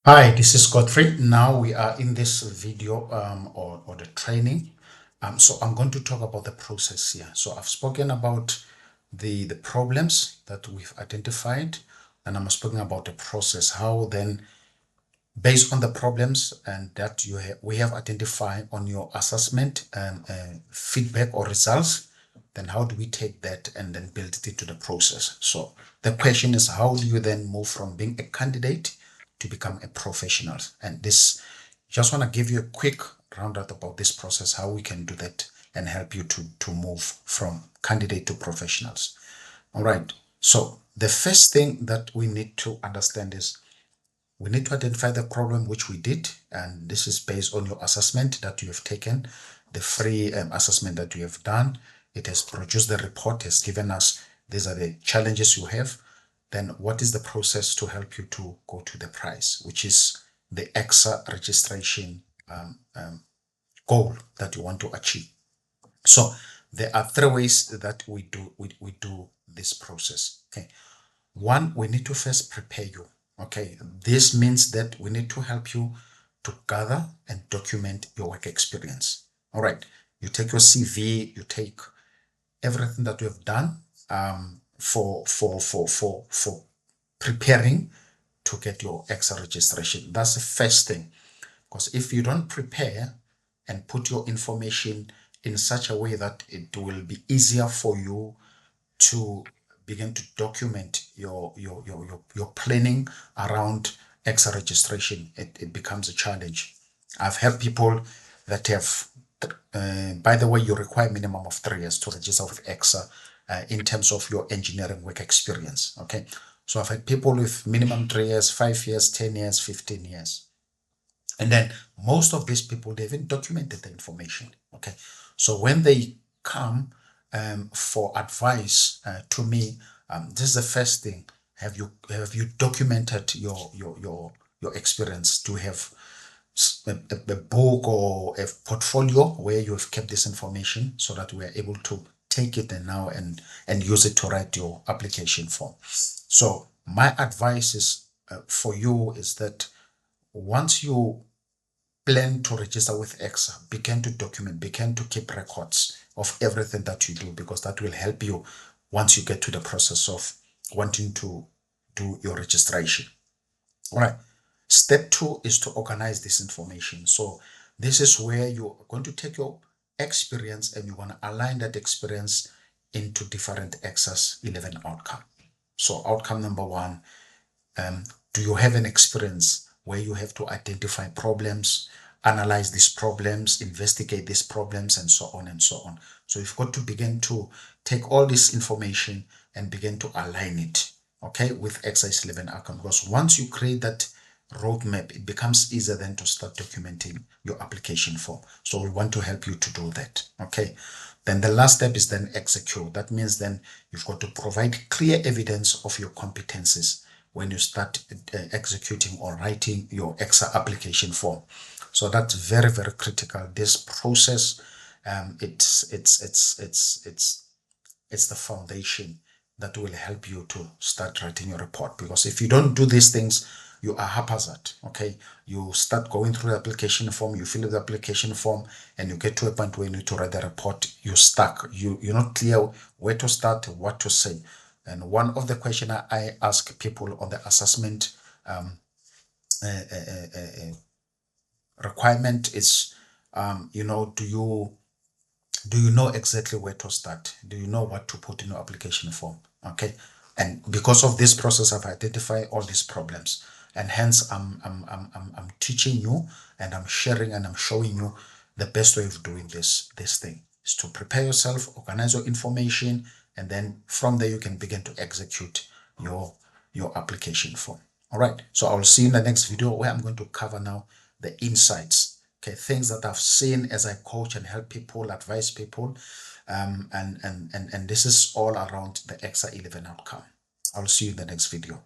Hi, this is Godfrey. Now we are in this video or the training. So I'm going to talk about the process here. So I've spoken about the problems that we've identified, and I'm speaking about the process. How then, based on the problems and that we have identified on your assessment feedback or results, then how do we take that and then build it into the process? So the question is, how do you then move from being a candidate to become a professional? And this, just want to give you a quick roundup about this process, how we can do that and help you to move from candidate to professionals. All right. So the first thing that we need to understand is we need to identify the problem, which we did, and this is based on your assessment that you have taken, the free assessment that you have done. It has produced the report, has given us these are the challenges you have. Then what is the process to help you to go to the prize, which is the EXA registration goal that you want to achieve. So there are three ways that we do this process. Okay. One, we need to first prepare you. Okay. This means that we need to help you to gather and document your work experience. All right. You take your CV, you take everything that you have done for preparing to get your EXA registration. That's the first thing. Because if you don't prepare and put your information in such a way that it will be easier for you to begin to document your planning around EXA registration, it becomes a challenge. I've helped people that have, by the way, you require a minimum of 3 years to register with EXA in terms of your engineering work experience. Okay. So I've had people with minimum 3 years, 5 years, 10 years, 15 years. And then most of these people, they haven't documented the information. Okay. So when they come for advice to me, this is the first thing. Have you documented your experience? To have a book or a portfolio where you have kept this information so that we are able to take it and now and use it to write your application form. So my advice is for you is that once you plan to register with EXA, begin to document, begin to keep records of everything that you do, because that will help you once you get to the process of wanting to do your registration. All right. Step two is to organize this information. So this is where you're going to take your experience and you want to align that experience into different EXA's 11 outcome. So outcome number one, do you have an experience where you have to identify problems, analyze these problems, investigate these problems, and so on and so on? So you've got to begin to take all this information and begin to align it, okay, with exercise 11 outcome. Because once you create that roadmap, it becomes easier then to start documenting your application form. So we want to help you to do that, okay? Then the last step is then execute. That means then you've got to provide clear evidence of your competencies when you start executing or writing your EXA application form. So that's very, very critical. This process, it's the foundation that will help you to start writing your report. Because if you don't do these things, you are haphazard. Okay, you start going through the application form, you fill the application form, and you get to a point where you need to write the report. You're stuck. You're not clear where to start, what to say. And one of the questions I ask people on the assessment uh, uh, uh, requirement is, do you know exactly where to start? Do you know what to put in your application form? Okay. And because of this process, I've identified all these problems. And hence I'm teaching you and I'm sharing and I'm showing you the best way of doing this thing is to prepare yourself, organize your information, and then from there you can begin to execute your application form. All right. So I'll see you in the next video where I'm going to cover now the insights. Okay, things that I've seen as I coach and help people, advise people, and this is all around the EXA 11 outcome. I'll see you in the next video.